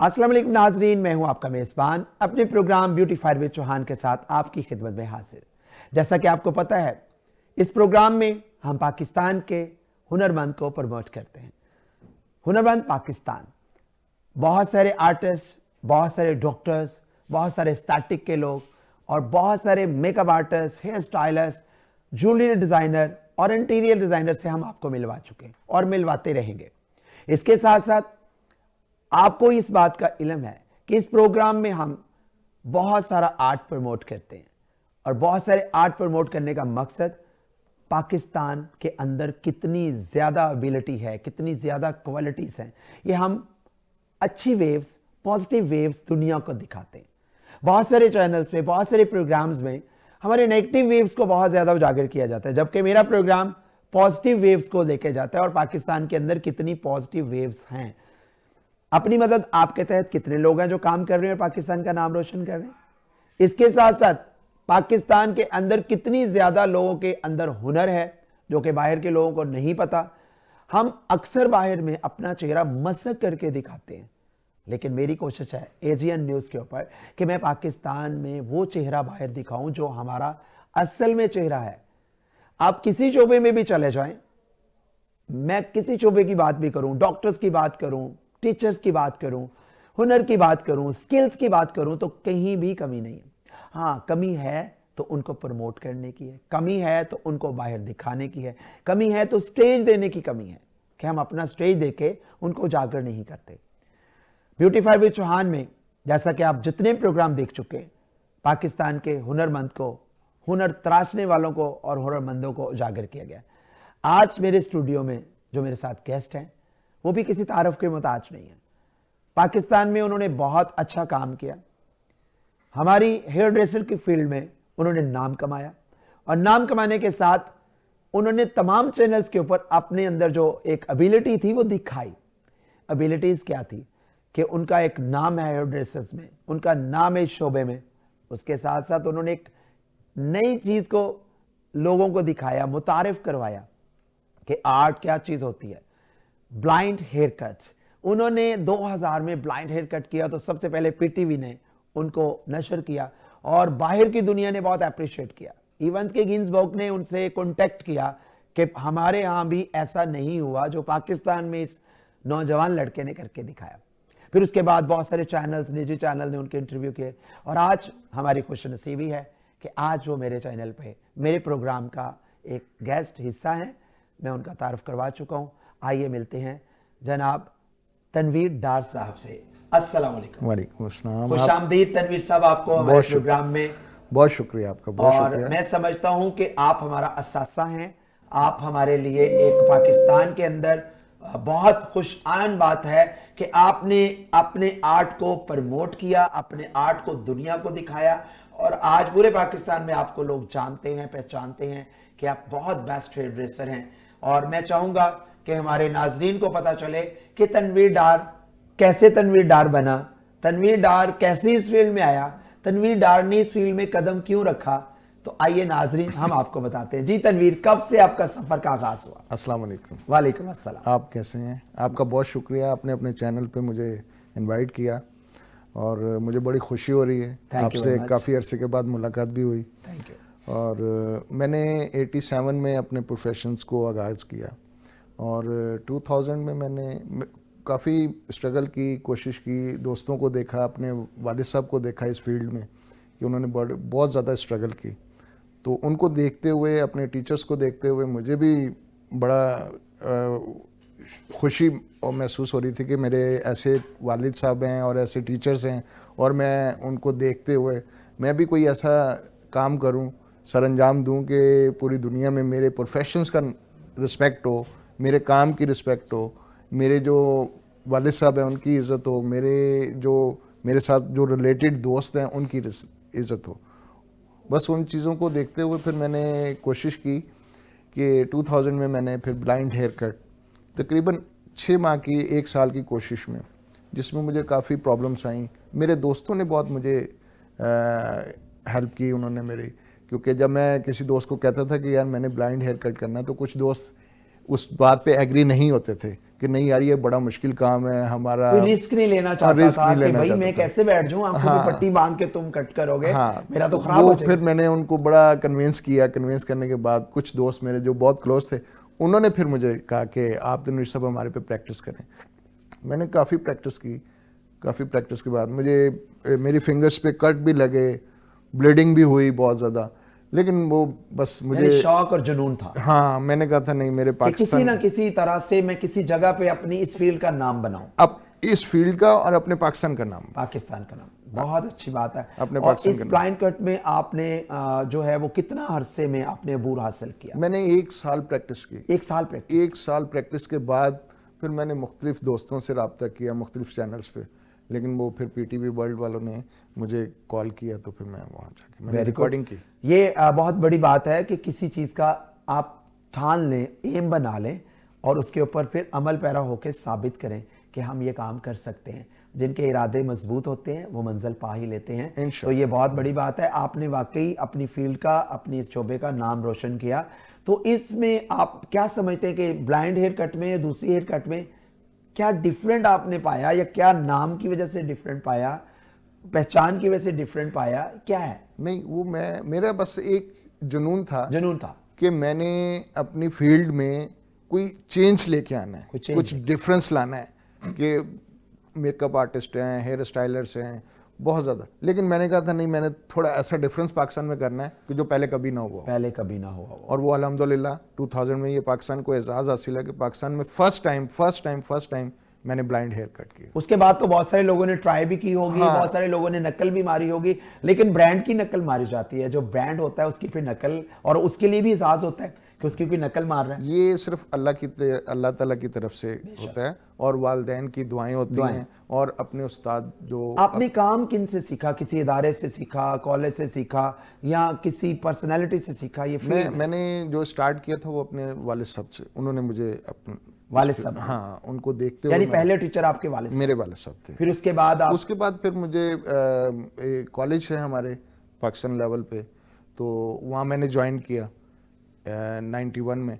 अस्सलाम वालेकुम नाजरीन, मैं हूं आपका मेज़बान अपने program beauty fire with Chauhan के साथ आपकी खिदमत में हाजिर। जैसा कि आपको पता है, इस प्रोग्राम में हम पाकिस्तान के हुनरमंद को प्रमोट करते हैं। हुनरमंद पाकिस्तान, बहुत सारे आर्टिस्ट, बहुत सारे डॉक्टर्स, बहुत सारे स्टैटिक के लोग और बहुत सारे makeup artist, hair stylist, jewellery designer और इंटीरियर डिज़ाइनर से हम आपको मिलवा चुके हैं और मिलवाते रहेंगे। इसके साथ साथ आपको इस बात का इल्म है कि इस प्रोग्राम में हम बहुत सारा आर्ट प्रमोट करते हैं और बहुत सारे आर्ट प्रमोट करने का मकसद पाकिस्तान के अंदर कितनी ज़्यादा एबिलिटी है, कितनी ज़्यादा क्वालिटीज़ हैं, ये हम अच्छी वेव्स, पॉजिटिव वेव्स दुनिया को दिखाते हैं। बहुत सारे चैनल्स में, बहुत सारे प्रोग्राम्स में हमारे नेगेटिव वेव्स को बहुत ज़्यादा उजागर किया जाता है, जबकि मेरा प्रोग्राम पॉजिटिव वेव्स को लेके जाता है और पाकिस्तान के अंदर कितनी पॉजिटिव वेव्स हैं। अपनी मदद आपके तहत कितने लोग हैं जो काम कर रहे हैं और पाकिस्तान का नाम रोशन कर रहे हैं। इसके साथ साथ पाकिस्तान के अंदर कितनी ज़्यादा लोगों के अंदर हुनर है जो कि बाहर के लोगों को नहीं पता। हम अक्सर बाहर में अपना चेहरा मसक करके दिखाते हैं, लेकिन मेरी कोशिश है एजीएन न्यूज़ के ऊपर कि मैं पाकिस्तान में वो चेहरा बाहर दिखाऊं जो हमारा असल में चेहरा है। आप किसी शोबे में भी चले जाएं, मैं किसी शोबे की बात भी करूं, डॉक्टर्स की बात करूं, टीचर्स की बात करूं, हुनर की बात करूं, स्किल्स की बात करूं, तो कहीं भी कमी नहीं है। हाँ, कमी है तो उनको प्रमोट करने की है, कमी है तो उनको बाहर दिखाने की है, कमी है तो स्टेज देने की कमी है कि हम अपना स्टेज देके उनको उजागर नहीं करते। ब्यूटी फायर विद चौहान में जैसा कि आप जितने प्रोग्राम देख चुके, पाकिस्तान के हुनरमंद को, हुनर तराशने वालों को और हुनरमंदों को उजागर किया गया। आज मेरे स्टूडियो में जो मेरे साथ गेस्ट हैं वो भी किसी तारफ के मोहताज नहीं है। पाकिस्तान में उन्होंने बहुत अच्छा काम किया, हमारी हेयर ड्रेसर की फील्ड में उन्होंने नाम कमाया और नाम कमाने के साथ उन्होंने तमाम चैनल्स के ऊपर अपने अंदर जो एक एबिलिटी थी वो दिखाई। एबिलिटीज़ क्या थी कि उनका एक नाम है हेयर ड्रेसर्स में, उनका नाम है इस शोबे में। उसके साथ साथ उन्होंने एक नई चीज़ को लोगों को दिखाया, मुतारिफ करवाया कि आर्ट क्या चीज़ होती है। ब्लाइंड हेयर कट उन्होंने 2000 में ब्लाइंड हेयर कट किया तो सबसे पहले पीटीवी ने उनको नशर किया और बाहर की दुनिया ने बहुत अप्रिशिएट किया। इवेंस के गिन्सबर्ग ने उनसे कांटेक्ट किया कि हमारे यहाँ भी ऐसा नहीं हुआ जो पाकिस्तान में इस नौजवान लड़के ने करके दिखाया। फिर उसके बाद बहुत सारे चैनल्स, निजी चैनल ने उनके इंटरव्यू किए और आज हमारी खुशनसीबी है कि आज वो मेरे चैनल पे मेरे प्रोग्राम का एक गेस्ट हिस्सा हैं। मैं उनका तारुफ करवा चुका हूँ। आइए मिलते हैं जनाब तनवीर डार साहब से। अस्सलाम वालेकुम। वालेकुम अस्सलाम। खुशामदीद तनवीर साहब आपको हमारे प्रोग्राम में। बहुत शुक्रिया आपका, बहुत शुक्रिया। मैं समझता हूं कि आप हमारा असासा हैं। आप हमारे लिए एक पाकिस्तान के अंदर बहुत खुश आन बात है कि आपने अपने आर्ट को प्रमोट किया, अपने आर्ट को दुनिया को दिखाया और आज पूरे पाकिस्तान में आपको लोग जानते हैं, पहचानते हैं कि आप बहुत बेस्ट हेयर ड्रेसर हैं। और मैं चाहूँगा कि हमारे नाजरीन को पता चले कि तनवीर डार कैसे तनवीर डार बना, तनवीर डार कैसे इस फील्ड में आया, तनवीर डार ने इस फील्ड में कदम क्यों रखा। तो आइए नाजरीन हम आपको बताते हैं। जी तनवीर, कब से आपका सफ़र का आगाज़ हुआ? अस्सलाम वालेकुम। वालेकुम अस्सलाम। आप कैसे हैं? आपका बहुत शुक्रिया, आपने अपने चैनल पे मुझे इनवाइट किया और मुझे बड़ी खुशी हो रही है। आपसे काफ़ी अरसे के बाद मुलाकात भी हुई। Thank you. और मैंने 87 में अपने प्रोफेशंस को आगाज़ किया और 2000 में मैंने काफ़ी स्ट्रगल की, कोशिश की, दोस्तों को देखा, अपने वालिद साहब को देखा इस फील्ड में कि उन्होंने बहुत ज़्यादा स्ट्रगल की। तो उनको देखते हुए, अपने टीचर्स को देखते हुए मुझे भी बड़ा खुशी महसूस हो रही थी कि मेरे ऐसे वालिद साहब हैं और ऐसे टीचर्स हैं और मैं उनको देखते हुए मैं भी कोई ऐसा काम करूं, सरअंजाम दूं कि पूरी दुनिया में मेरे प्रोफेशंस का रिस्पेक्ट हो, मेरे काम की रिस्पेक्ट हो, मेरे जो वालिद साहब हैं उनकी इज़्ज़त हो, मेरे साथ जो रिलेटेड दोस्त हैं उनकी इज़्ज़त हो। बस उन चीज़ों को देखते हुए फिर मैंने कोशिश की कि 2000 में मैंने फिर ब्लाइंड हेयर कट तकरीबन 6 माह की, 1 साल की कोशिश में, जिसमें मुझे काफ़ी प्रॉब्लम्स आई। मेरे दोस्तों ने बहुत मुझे हेल्प की उन्होंने मेरी, क्योंकि जब मैं किसी दोस्त को कहता था कि यार मैंने ब्लाइंड हेयर कट करना, तो कुछ दोस्त उस बात पे एग्री नहीं होते थे कि नहीं यार ये बड़ा मुश्किल काम है हमारा, कोई रिस्क नहीं लेना चाहता रिस्क था नहीं कि लेना भाई चाहता मैं था। कैसे बैठ जाऊं, आंखों हाँ। में पट्टी बांध के तुम कट करोगे, हाँ, मेरा तो तो खराब वो हो जाएगा। फिर मैंने उनको बड़ा कन्विंस किया। कन्विंस करने के बाद कुछ दोस्त मेरे जो बहुत क्लोज थे उन्होंने फिर मुझे कहा कि आप दोनों सब हमारे पे प्रैक्टिस करें। मैंने काफ़ी प्रैक्टिस की। काफ़ी प्रैक्टिस के बाद मुझे मेरी फिंगर्स पे कट भी लगे, ब्लीडिंग भी हुई बहुत ज़्यादा, लेकिन वो बस यानी मुझे, शौक और जुनून था हाँ मैंने कहा था नहीं मेरे कि किसी पाकिस्तान, ना किसी तरह से मैं किसी जगह पे अपनी इस फील्ड का नाम बनाऊं, अब इस फील्ड का और अपने पाकिस्तान का नाम, पाकिस्तान का नाम। बहुत अच्छी बात है। अपने और पाकिस्तान इस का नाम। ब्लाइंड कट में आपने जो है वो कितना अरसे में आपने अबूर हासिल किया? मैंने 1 साल प्रैक्टिस की। 1 साल प्रैक्टिस? 1 साल प्रैक्टिस के बाद फिर मैंने मुख्तलिफ दोस्तों से रब्ता किया मुख्तलिफ चैनल्स पे, लेकिन वो फिर पीटीवी वर्ल्ड वालों ने मुझे कॉल किया तो फिर मैं वहाँ जाके मैंने रिकॉर्डिंग की। ये बहुत बड़ी बात है कि किसी चीज़ का आप ठान लें, एम बना लें और उसके ऊपर फिर अमल पैरा होकर साबित करें कि हम ये काम कर सकते हैं। जिनके इरादे मजबूत होते हैं वो मंजिल पा ही लेते हैं। तो इंशाअल्लाह। ये बहुत बड़ी बात है। आपने वाकई अपनी फील्ड का, अपनी इस शोबे का नाम रोशन किया। तो इसमें आप क्या समझते हैं कि ब्लाइंड हेयर कट में, दूसरी हेयर कट में क्या डिफरेंट आपने पाया, या क्या नाम की वजह से डिफरेंट पाया, पहचान की वजह से डिफरेंट पाया, क्या है? नहीं, वो मेरा बस एक जुनून था कि मैंने अपनी फील्ड में कोई चेंज लेके आना है, कुछ डिफरेंस लाना है। कि मेकअप आर्टिस्ट हैं, हेयर स्टाइलर्स हैं बहुत ज़्यादा, लेकिन मैंने कहा था नहीं, मैंने थोड़ा ऐसा डिफरेंस पाकिस्तान में करना है कि जो पहले कभी ना हुआ, और वो अल्हम्दुलिल्लाह 2000 में ये पाकिस्तान को एजाज़ हासिल है कि पाकिस्तान में फर्स्ट टाइम मैंने ब्लाइंड हेयर कट की। उसके बाद तो बहुत सारे लोगों ने ट्राई भी की होगी, हाँ। बहुत सारे लोगों ने नकल भी मारी होगी, लेकिन ब्रांड की नकल मारी जाती है। जो ब्रांड होता है उसकी फिर नकल, और उसके लिए भी एहसास होता है कि उसकी कोई नकल मार रहा है। ये सिर्फ अल्लाह ताला की तरफ से होता है, और वालिदैन की दुआएं होती हैं, और अपने उस्ताद जो। आपने काम किन से सीखा? किसी इदारे से सीखा, कॉलेज से सीखा, या किसी पर्सनैलिटी से सीखा? ये मैंने जो स्टार्ट किया था वो अपने वालिद साहब से, उन्होंने मुझे अपने वालिद साहब, हाँ, उनको देखते हुए, यानी पहले टीचर आपके वालिद साहब? मेरे वालिद साहब थे। फिर उसके बाद फिर मुझे कॉलेज है हमारे पाकिस्तान लेवल पे, तो वहाँ मैंने ज्वाइन किया 91 में।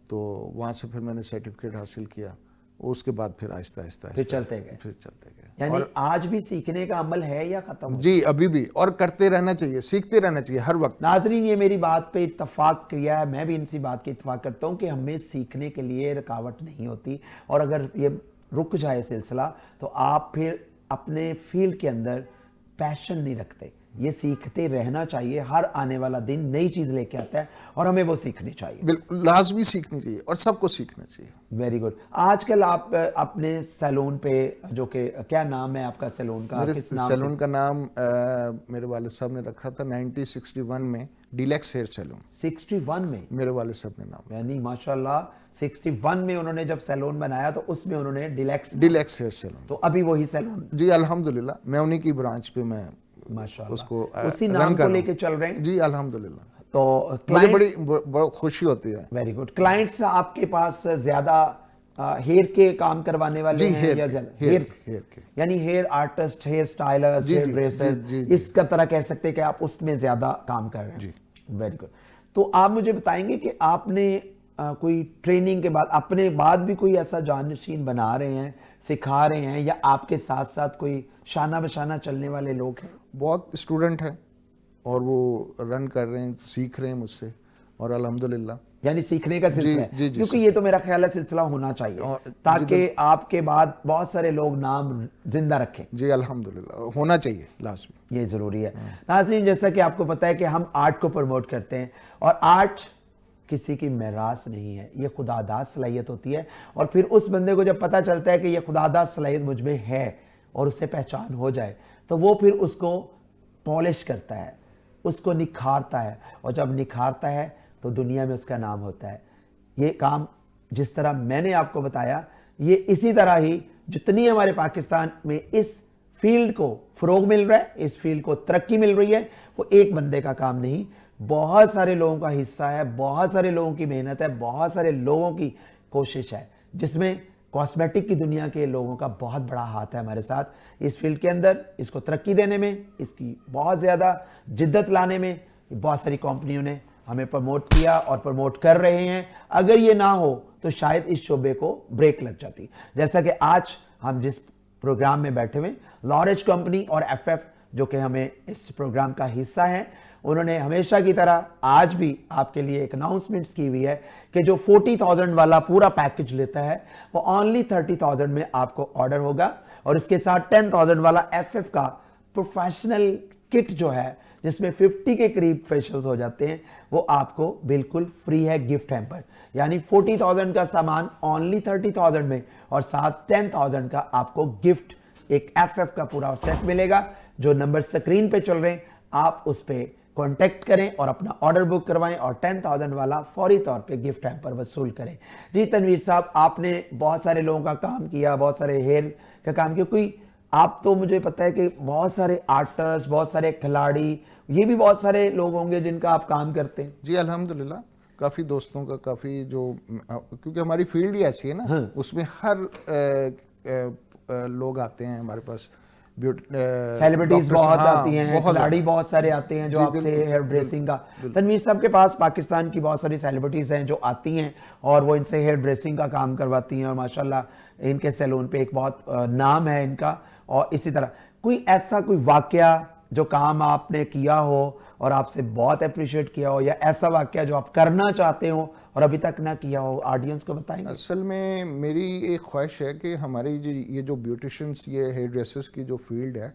तो वहाँ से फिर मैंने सर्टिफिकेट हासिल किया। उसके बाद फिर आहिस्ता फिर चलते गए। यानी और आज भी सीखने का अमल है या खत्म? जी, अभी भी, और करते रहना चाहिए, सीखते रहना चाहिए हर वक्त। नाजरीन, ये मेरी बात पे इत्तफाक किया है, मैं भी इनसी बात की इत्तफाक करता हूँ कि हमें सीखने के लिए रुकावट नहीं होती, और अगर ये रुक जाए सिलसिला तो आप फिर अपने फील्ड के अंदर पैशन नहीं रखते। ये सीखते रहना चाहिए। हर आने वाला दिन नई चीज लेके आता है और हमें वो सीखनी चाहिए। बिल्कुल, लाजमी सीखनी चाहिए और सबको सीखना चाहिए। Very good. आजकल आप अपने सैलून पे, जो कि क्या नाम है आपका सैलून का? मेरे सैलून का नाम मेरे वालिद साहब ने रखा था 1961 में, डीलक्स हेयर सैलून। 61 में मेरे वालिद साहब ने नाम, यानी माशाल्लाह 61 में उन्होंने जब सैलून बनाया तो उसमें उन्होंने डीलक्स हेयर सैलून। तो अभी वही सैलून? जी अल्हम्दुलिल्लाह, मैं उन्हीं की ब्रांच पे मैं माशाल्लाह उसको उसी नाम को लेके चल रहे हैं। जी अल्हम्दुलिल्लाह। तो मुझे बड़ी खुशी होती है। Very good. क्लाइंट्स आपके पास ज्यादा हेयर के काम करवाने वाले हैं या ज्यादा हेयर के, यानी hair artist, hair stylers, hair dressers, इसका तरह कह सकते हैं कि आप उसमें ज्यादा काम कर रहे हैं? Very good. तो आप मुझे बताएंगे कि आपने कोई ट्रेनिंग के बाद, अपने बाद भी कोई ऐसा जानशीन बना रहे हैं, सिखा रहे हैं, या आपके साथ साथ कोई शाना बशाना चलने वाले लोग हैं? बहुत स्टूडेंट हैं और वो रन कर रहे हैं, सीख रहे हैं मुझसे, और अल्हम्दुलिल्लाह। यानी सीखने का सिलसिला है, जी, क्योंकि ये तो मेरा ख्याल है सिलसिला होना चाहिए, ताकि आपके बाद बहुत सारे लोग नाम जिंदा रखें। जी अल्हम्दुलिल्लाह, होना चाहिए, लाजमी, ये जरूरी है। नाज़रीन, जैसा कि आपको पता है कि हम आर्ट को प्रमोट करते हैं, और आर्ट किसी की मेरास नहीं है, ये खुदादाद सलाहियत होती है। और फिर उस बंदे को जब पता चलता है कि ये खुदादाद सलाहियत मुझ में है और उससे पहचान हो जाए, तो वो फिर उसको पॉलिश करता है, उसको निखारता है, और जब निखारता है तो दुनिया में उसका नाम होता है। ये काम जिस तरह मैंने आपको बताया, ये इसी तरह ही जितनी हमारे पाकिस्तान में इस फील्ड को फ़रोग मिल रहा है, इस फील्ड को तरक्की मिल रही है, वो एक बंदे का काम नहीं, बहुत सारे लोगों का हिस्सा है, बहुत सारे लोगों की मेहनत है, बहुत सारे लोगों की कोशिश है, जिसमें कॉस्मेटिक की दुनिया के लोगों का बहुत बड़ा हाथ है हमारे साथ इस फील्ड के अंदर। इसको तरक्की देने में, इसकी बहुत ज़्यादा जिद्दत लाने में बहुत सारी कंपनियों ने हमें प्रमोट किया और प्रमोट कर रहे हैं। अगर ये ना हो तो शायद इस शोबे को ब्रेक लग जाती। जैसा कि आज हम जिस प्रोग्राम में बैठे हुए, लॉरेज कंपनी और एफएफ जो कि हमें इस प्रोग्राम का हिस्सा है, उन्होंने हमेशा की तरह आज भी आपके लिए एक अनाउंसमेंट्स की हुई है कि जो 40,000 वाला पूरा पैकेज लेता है वो ओनली 30,000 में आपको ऑर्डर होगा, और इसके साथ 10,000 वाला एफएफ का प्रोफेशनल किट जो है जिसमें 50 के करीब फेशियल्स हो जाते हैं, वो आपको बिल्कुल फ्री है गिफ्ट हैम्पर। यानी 40,000 का सामान ओनली 30,000 में, और साथ 10,000 का आपको गिफ्ट एक एफएफ का पूरा सेट मिलेगा। जो नंबर स्क्रीन पे चल रहे हैं आप उस पे कांटेक्ट करें और अपना ऑर्डर बुक करवाएं और 10,000 वाला फौरी तौर पे गिफ्ट हैम्पर वसूल करें। जी तनवीर साहब, आपने बहुत सारे लोगों का काम किया, बहुत सारे हेयर का काम किया, कोई आप तो मुझे पता है कि बहुत सारे आर्टिस्ट, बहुत सारे खिलाड़ी, ये भी बहुत सारे लोग होंगे जिनका आप काम करते हैं। जी अल्हम्दुलिल्लाह, काफ़ी दोस्तों का, काफ़ी जो क्योंकि हमारी फील्ड ही ऐसी है ना, हाँ। उसमें हर लोग आते हैं हमारे पास, सेलिब्रिटीज बहुत आती हैं, खिलाड़ी बहुत सारे आते हैं जो जी, आपसे बिल्कुल, हेयर ड्रेसिंग का। तनवीर साहब के पास पाकिस्तान की बहुत सारी सेलिब्रिटीज हैं जो आती हैं और वो इनसे हेयर ड्रेसिंग का काम करवाती हैं, और माशाल्लाह इनके सैलून पे एक बहुत नाम है इनका। और इसी तरह कोई ऐसा कोई वाकया जो काम आपने किया हो और आपसे बहुत अप्रिशिएट किया हो, या ऐसा वाकया जो आप करना चाहते हो और अभी तक ना किया हो, ऑडियंस को बताएंगे? असल में मेरी एक ख्वाहिश है कि हमारी ये जो ब्यूटिशियंस, ये हेयर ड्रेसेस की जो फील्ड है,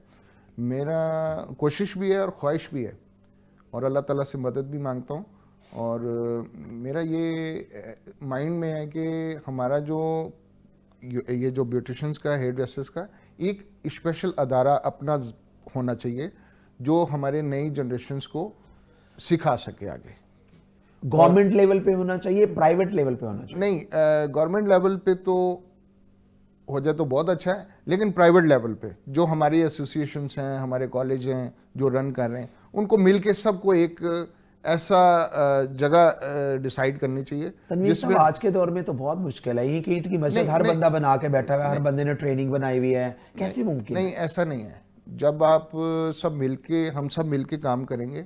मेरा कोशिश भी है और ख्वाहिश भी है, और अल्लाह ताला से मदद भी मांगता हूँ। और मेरा ये माइंड में है कि हमारा जो ये जो ब्यूटिशियंस का, हेयर ड्रेसेस का एक स्पेशल अदारा अपना होना चाहिए जो हमारे नई जनरेशन्स को सिखा सके आगे। गवर्नमेंट लेवल पे होना चाहिए, प्राइवेट लेवल पे होना चाहिए? नहीं, गवर्नमेंट लेवल पे तो हो जाए तो बहुत अच्छा है, लेकिन प्राइवेट लेवल पे जो हमारी एसोसिएशंस हैं, हमारे कॉलेज हैं जो रन कर रहे हैं, उनको मिलके सबको एक ऐसा जगह डिसाइड करनी चाहिए जिसमें आज के दौर में तो बहुत मुश्किल है। ईंट की मस्जिद हर बंदा बना के बैठा हुआ है, हर बंदे ने ट्रेनिंग बनाई हुई है, कैसे मुमकिन? नहीं, ऐसा नहीं है। जब आप सब मिलके, हम सब मिलके काम करेंगे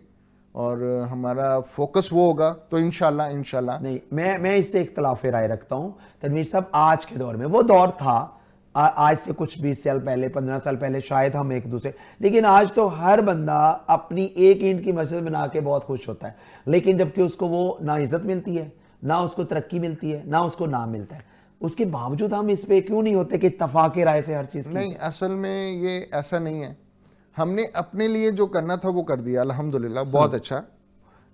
और हमारा फोकस वो होगा तो इंशाल्लाह। नहीं, मैं इससे इख्तिलाफ राय रखता हूं तनवीर साहब। आज के दौर में वो दौर था, आज से कुछ 20 साल पहले, 15 साल पहले शायद हम एक दूसरे, लेकिन आज तो हर बंदा अपनी एक ईंट की मस्जिद बना के बहुत खुश होता है, लेकिन जबकि उसको वो ना इज्जत मिलती है, ना उसको तरक्की मिलती है, ना उसको नाम मिलता है, उसके बावजूद हम इस पे क्यों नहीं होते कि इत्तफाक राय से हर चीज की? नहीं, असल में ये ऐसा नहीं है। हमने अपने लिए जो करना था वो कर दिया, अल्हम्दुलिल्लाह, बहुत अच्छा।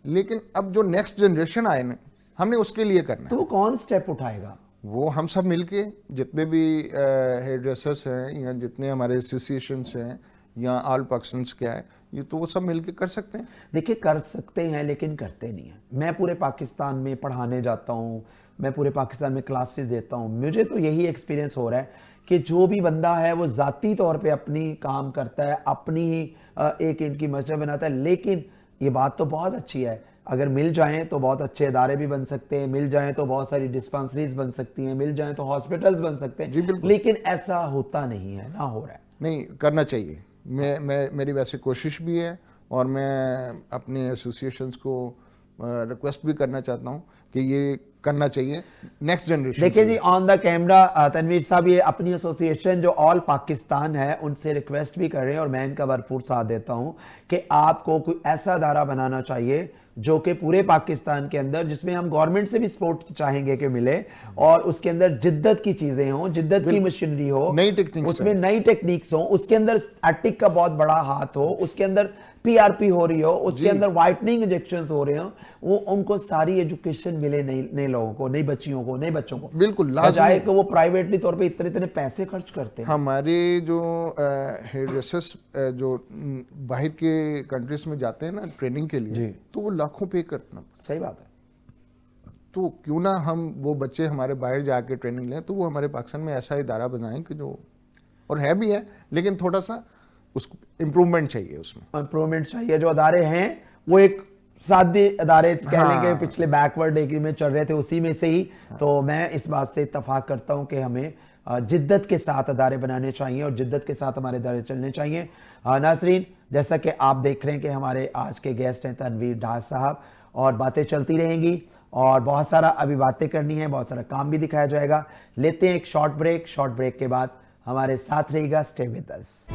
लेकिन अब जो नेक्स्ट जनरेशन आए ना, हमने उसके लिए करना है। तो वो कौन स्टेप उठाएगा? वो हम सब मिलके, जितने भी हेयर ड्रेसर्स हैं या जितने हमारे एसोसिएशंस हैं या ऑल पर्सन्स क्या है, ये तो वो सब मिलके कर सकते हैं। देखिए, कर सकते हैं लेकिन करते नहीं हैं। मैं पूरे पाकिस्तान में पढ़ाने जाता हूँ, मैं पूरे पाकिस्तान में क्लासेस देता हूँ, मुझे तो यही एक्सपीरियंस हो रहा है कि जो भी बंदा है वो ज़ाती तौर पे अपनी काम करता है, अपनी ही एक ईंट की मस्जिद बनाता है। लेकिन ये बात तो बहुत अच्छी है, अगर मिल जाएं तो बहुत अच्छे इदारे भी बन सकते हैं, मिल जाएं तो बहुत सारी डिस्पेंसरीज बन सकती हैं, मिल जाएं तो हॉस्पिटल्स बन सकते जी हैं, बिल्कुल। लेकिन ऐसा होता नहीं है, ना हो रहा है। नहीं, करना चाहिए। मेरी वैसे कोशिश भी है, और मैं अपने एसोसिएशंस को रिक्वेस्ट भी करना चाहता हूँ कि ये करना चाहिए नेक्स्ट जनरेशन। देखिए जी, ऑन द कैमरा तनवीर साहब ये अपनी एसोसिएशन जो ऑल पाकिस्तान है उनसे रिक्वेस्ट भी कर रहे हैं, और मैं इनका भरपूर साथ देता हूं कि आपको कोई ऐसा अदारा बनाना चाहिए जो कि पूरे पाकिस्तान के अंदर, जिसमें हम गवर्नमेंट से भी सपोर्ट चाहेंगे कि मिले, और उसके अंदर जिद्दत की चीजें हों, जिद्दत की मशीनरी हो, नई टेक्निक्स, उसमें नई टेक्निक्स हो, उसके अंदर स्टैटिक का बहुत बड़ा हाथ हो, उसके अंदर पीआरपी हो रही हो, उसके अंदर वाइटनिंग इंजेक्शंस हो रहे हो, वो उनको सारी एजुकेशन मिले नए लोगों को, नई बच्चियों को, नए बच्चों को। बिल्कुल लाज़मी है कि वो प्राइवेटली तौर पे इतने पैसे खर्च करते हैं। हमारे जो हेयर ड्रेसर्स जो बाहर के कंट्रीज में जाते हैं ना ट्रेनिंग के लिए, तो वो लाखों पे करना। सही बात है। तो क्यों ना हम वो बच्चे हमारे बाहर जाके ट्रेनिंग लें, तो वो हमारे पाकिस्तान में ऐसा इदारा बनाएं कि जो, और है भी है, लेकिन थोड़ा सा उसको इम्प्रूवमेंट चाहिए, उसमें इम्प्रूवमेंट चाहिए। जो अदारे हैं वो एक सादे अदारे कह लेंगे, पिछले बैकवर्ड एरिया में चल रहे थे, उसी में से ही। तो मैं इस बात से इत्तफाक करता हूं कि हमें जिद्दत के साथ अदारे बनाने चाहिए और जिद्दत के साथ हमारे अदारे चलने चाहिए। नाजरीन, जैसा कि आप देख रहे हैं कि हमारे आज के गेस्ट हैं तनवीर डार साहब, और बातें चलती रहेंगी। और बहुत सारा अभी बातें करनी है, बहुत सारा काम भी दिखाया जाएगा। लेते हैं एक शॉर्ट ब्रेक के बाद हमारे साथ रहिएगा, स्टे विद अस।